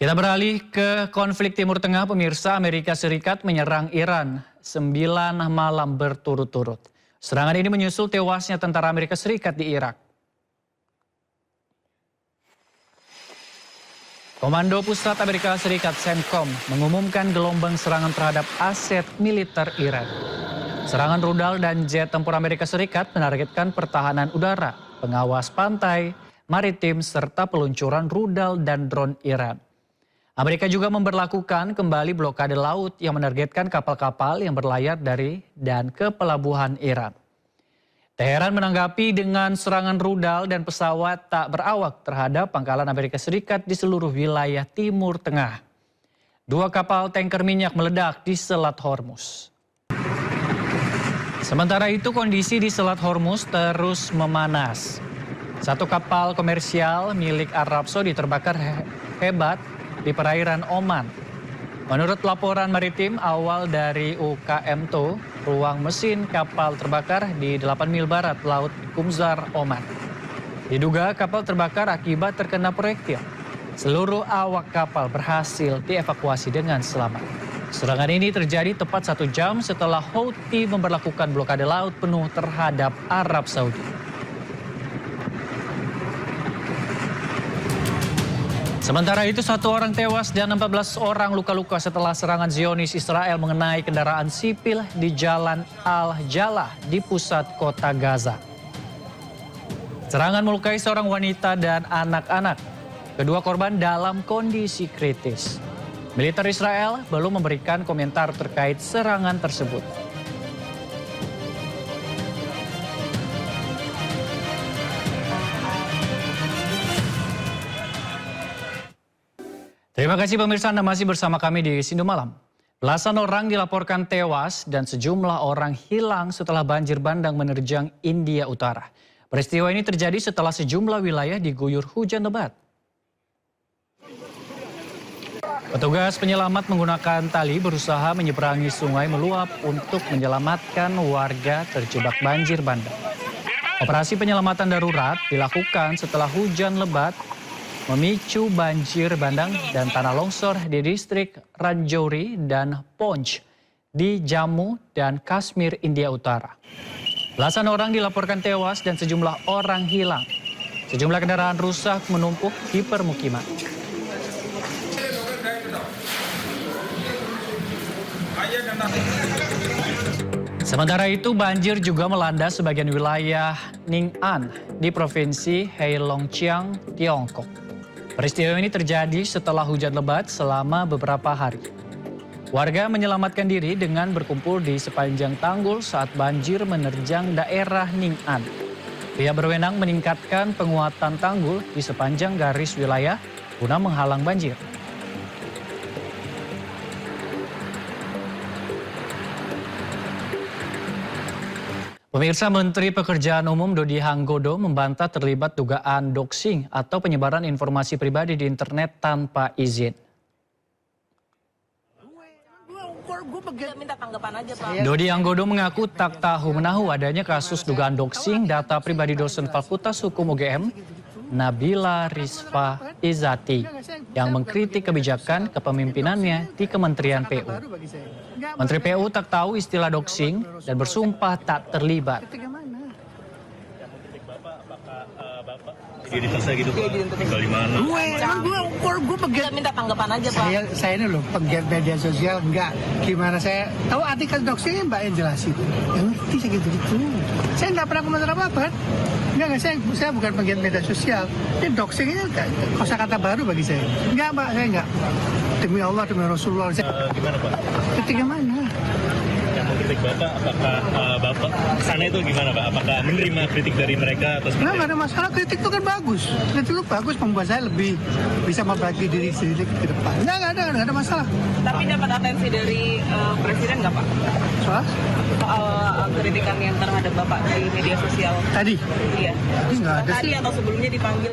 Kita beralih ke konflik Timur Tengah, pemirsa. Amerika Serikat menyerang Iran 9 malam berturut-turut. Serangan ini menyusul tewasnya tentara Amerika Serikat di Irak. Komando Pusat Amerika Serikat CENTCOM mengumumkan gelombang serangan terhadap aset militer Iran. Serangan rudal dan jet tempur Amerika Serikat menargetkan pertahanan udara, pengawas pantai, maritim, serta peluncuran rudal dan drone Iran. Amerika juga memberlakukan kembali blokade laut yang menargetkan kapal-kapal yang berlayar dari dan ke pelabuhan Iran. Teheran menanggapi dengan serangan rudal dan pesawat tak berawak terhadap pangkalan Amerika Serikat di seluruh wilayah Timur Tengah. 2 kapal tanker minyak meledak di Selat Hormuz. Sementara itu kondisi di Selat Hormuz terus memanas. 1 kapal komersial milik Arab Saudi terbakar hebat di perairan Oman. Menurut laporan maritim awal dari UKMTO, ruang mesin kapal terbakar di 8 mil barat Laut Qumzar, Oman. Diduga kapal terbakar akibat terkena proyektil. Seluruh awak kapal berhasil dievakuasi dengan selamat. Serangan ini terjadi tepat 1 jam setelah Houthi memberlakukan blokade laut penuh terhadap Arab Saudi. Sementara itu 1 orang tewas dan 14 orang luka-luka setelah serangan Zionis Israel mengenai kendaraan sipil di Jalan Al-Jalah di pusat kota Gaza. Serangan melukai seorang wanita dan anak-anak. Kedua korban dalam kondisi kritis. Militer Israel belum memberikan komentar terkait serangan tersebut. Terima kasih pemirsa, Anda masih bersama kami di Sindo Malam. Belasan orang dilaporkan tewas dan sejumlah orang hilang setelah banjir bandang menerjang India Utara. Peristiwa ini terjadi setelah sejumlah wilayah diguyur hujan lebat. Petugas penyelamat menggunakan tali berusaha menyeberangi sungai meluap untuk menyelamatkan warga terjebak banjir bandang. Operasi penyelamatan darurat dilakukan setelah hujan lebat memicu banjir bandang dan tanah longsor di distrik Rajouri dan Poonch di Jammu dan Kashmir, India Utara. Belasan orang dilaporkan tewas dan sejumlah orang hilang. Sejumlah kendaraan rusak menumpuk di permukiman. Sementara itu banjir juga melanda sebagian wilayah Ning'an di Provinsi Heilongjiang, Tiongkok. Peristiwa ini terjadi setelah hujan lebat selama beberapa hari. Warga menyelamatkan diri dengan berkumpul di sepanjang tanggul saat banjir menerjang daerah Ning'an. Pihak berwenang meningkatkan penguatan tanggul di sepanjang garis wilayah guna menghalang banjir. Pemirsa, Menteri Pekerjaan Umum Dodi Hanggodo membantah terlibat dugaan doxing atau penyebaran informasi pribadi di internet tanpa izin. Dodi Hanggodo mengaku tak tahu menahu adanya kasus dugaan doxing data pribadi dosen Fakultas Hukum UGM, Nabila Rizfa Izati, yang mengkritik kebijakan kepemimpinannya di Kementerian PU. Menteri PU tak tahu istilah doxing dan bersumpah tak terlibat. Gitu, tinggal di mana? Gue pegiat minta tanggapan aja, Pak. Saya ini loh pegiat media sosial, enggak. Gimana saya tahu artikel doxing Mbak yang jelasin. Yang ngerti saya gitu-gitu. Saya enggak pernah komentar apa-apa. Enggak, saya bukan pegiat media sosial. Ini doxing ini kosakata baru bagi saya. Enggak, Mbak, saya enggak. Demi Allah, demi Rasulullah. Gimana, Pak? Ketika mana? Yang mengkritik Bapak, apakah Bapak sana itu gimana, Pak? Apakah menerima kritik dari mereka atau Nah, nggak ada masalah, kritik itu kan bagus. Kritik itu bagus, membuat saya lebih bisa membagi diri sendiri ke depan. Nggak ada masalah. Tapi dapat atensi dari Presiden nggak, Pak? Soal Kritikan yang terhadap Bapak di media sosial? Tadi? Iya. Nggak ada Tadi sih. atau sebelumnya dipanggil?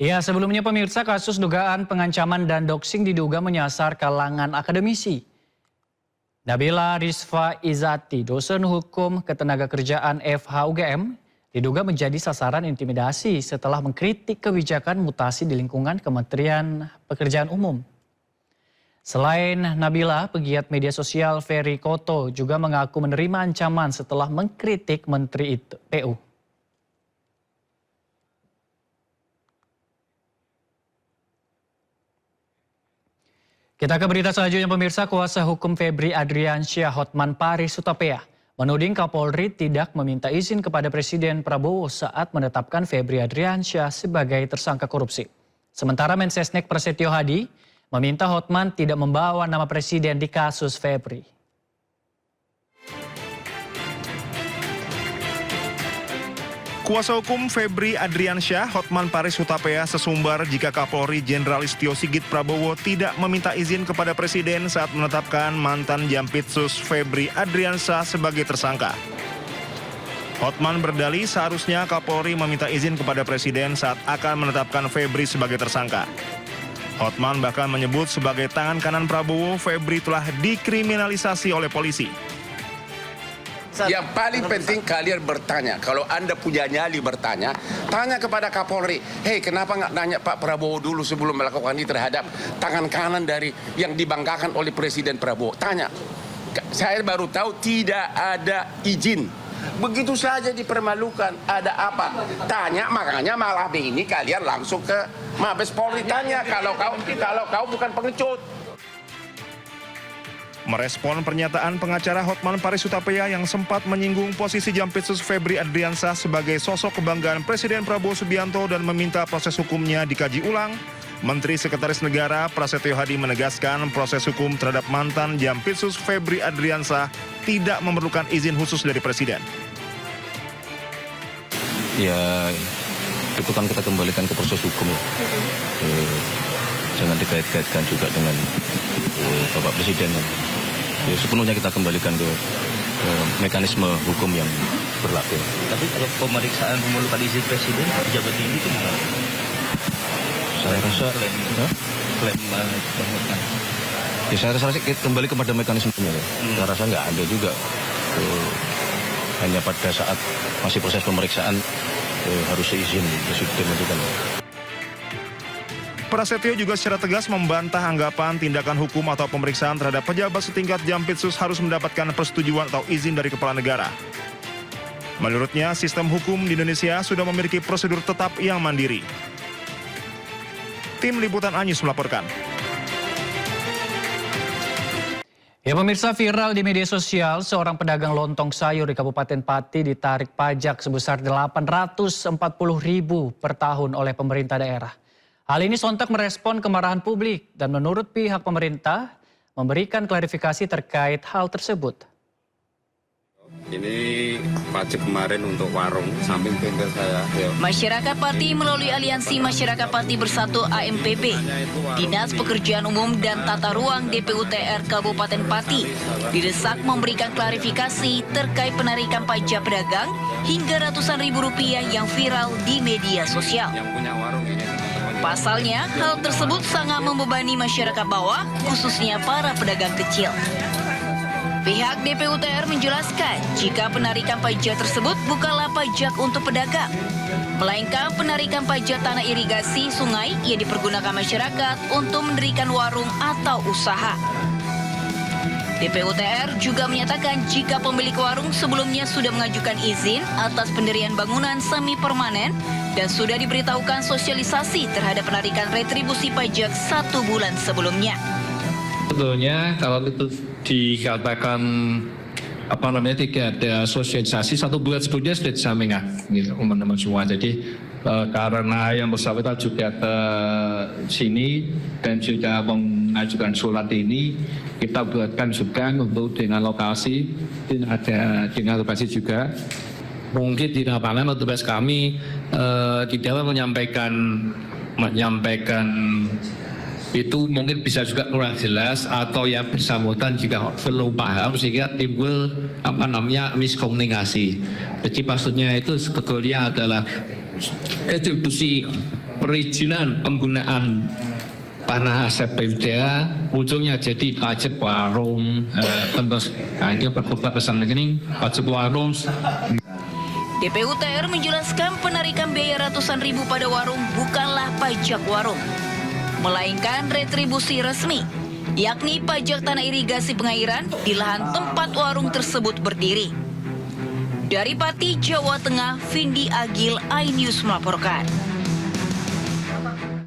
Ya, sebelumnya pemirsa, kasus dugaan pengancaman dan doxing diduga menyasar kalangan akademisi. Nabila Rizfa Izati, dosen hukum ketenagakerjaan FH UGM, diduga menjadi sasaran intimidasi setelah mengkritik kebijakan mutasi di lingkungan Kementerian Pekerjaan Umum. Selain Nabila, pegiat media sosial Ferry Koto juga mengaku menerima ancaman setelah mengkritik Menteri PU. Kita ke berita selanjutnya, pemirsa. Kuasa hukum Febri Adriansyah, Hotman Paris Hutapea, menuding Kapolri tidak meminta izin kepada Presiden Prabowo saat menetapkan Febri Adriansyah sebagai tersangka korupsi. Sementara Mensesnek Prasetyo Hadi meminta Hotman tidak membawa nama Presiden di kasus Febri. Kuasa hukum Febri Adriansyah, Hotman Paris Hutapea, sesumbar jika Kapolri Jenderal Listio Sigit Prabowo tidak meminta izin kepada Presiden saat menetapkan mantan Jampitsus Febri Adriansyah sebagai tersangka. Hotman berdalih seharusnya Kapolri meminta izin kepada Presiden saat akan menetapkan Febri sebagai tersangka. Hotman bahkan menyebut sebagai tangan kanan Prabowo, Febri telah dikriminalisasi oleh polisi. Yang paling penting kalian bertanya. Kalau Anda punya nyali bertanya, tanya kepada Kapolri. Hei, kenapa nggak nanya Pak Prabowo dulu sebelum melakukan ini terhadap tangan kanan dari yang dibanggakan oleh Presiden Prabowo? Tanya. Saya baru tahu tidak ada izin. Begitu saja dipermalukan. Ada apa? Tanya, makanya malah ini kalian langsung ke Mabes Polri tanya kalau kau bukan pengecut. Merespon pernyataan pengacara Hotman Paris Hutapea yang sempat menyinggung posisi Jampitsus Febri Adriansyah sebagai sosok kebanggaan Presiden Prabowo Subianto dan meminta proses hukumnya dikaji ulang, Menteri Sekretaris Negara Prasetyo Hadi menegaskan proses hukum terhadap mantan Jampitsus Febri Adriansyah tidak memerlukan izin khusus dari Presiden. Ya, itu kan kita kembalikan ke proses hukum ya. Jangan dikait-kaitkan juga dengan Bapak Presiden. Ya, sepenuhnya kita kembalikan ke mekanisme hukum yang berlaku. Tapi kalau pemeriksaan memerlukan izin Presiden, pejabat tinggi itu gimana? Saya rasa Klaim ya, saya rasa kembali kepada mekanismenya. Saya rasa nggak ada juga. Hanya pada saat masih proses pemeriksaan harus izin Presiden itu kan. Prasetyo juga secara tegas membantah anggapan tindakan hukum atau pemeriksaan terhadap pejabat setingkat Jampitsus harus mendapatkan persetujuan atau izin dari kepala negara. Menurutnya, sistem hukum di Indonesia sudah memiliki prosedur tetap yang mandiri. Tim Liputan Anyus melaporkan. Ya, pemirsa, viral di media sosial, seorang pedagang lontong sayur di Kabupaten Pati ditarik pajak sebesar 840.000 per tahun oleh pemerintah daerah. Hal ini sontak merespon kemarahan publik dan menurut pihak pemerintah memberikan klarifikasi terkait hal tersebut. Ini pajak kemarin untuk warung samping bengkel saya. Masyarakat Pati melalui Aliansi Masyarakat Pati Bersatu AMPP, Dinas Pekerjaan Umum dan Tata Ruang DPUTR Kabupaten Pati didesak memberikan klarifikasi terkait penarikan pajak pedagang hingga ratusan ribu rupiah yang viral di media sosial. Yang punya warung ini. Pasalnya, hal tersebut sangat membebani masyarakat bawah, khususnya para pedagang kecil. Pihak DPUTR menjelaskan jika penarikan pajak tersebut bukanlah pajak untuk pedagang, melainkan penarikan pajak tanah irigasi sungai yang dipergunakan masyarakat untuk mendirikan warung atau usaha. DPUTR juga menyatakan jika pemilik warung sebelumnya sudah mengajukan izin atas pendirian bangunan semi permanen dan sudah diberitahukan sosialisasi terhadap penarikan retribusi pajak 1 bulan sebelumnya. Sebetulnya kalau itu dikatakan tidak ada sosialisasi 1 bulan sebelumnya sudah disampaikan gitu teman-teman semua. Jadi karena yang bersangkutan juga ke sini dan sudah mengajukan surat ini, kita buatkan juga untuk dengan lokasi, ada dengan lokasi juga. Mungkin di lapangan petugas kami di dalam menyampaikan itu mungkin bisa juga kurang jelas atau yang bersangkutan juga belum paham sehingga timbul miskomunikasi. Jadi maksudnya itu sebetulnya adalah retribusi perizinan penggunaan tanah aset PUDA ujungnya jadi pajak warung, ini berkota pesan rekening, pajak warung. DPUTR menjelaskan penarikan biaya ratusan ribu pada warung bukanlah pajak warung, melainkan retribusi resmi, yakni pajak tanah irigasi pengairan di lahan tempat warung tersebut berdiri. Dari Pati, Jawa Tengah, Vindi Agil, iNews melaporkan.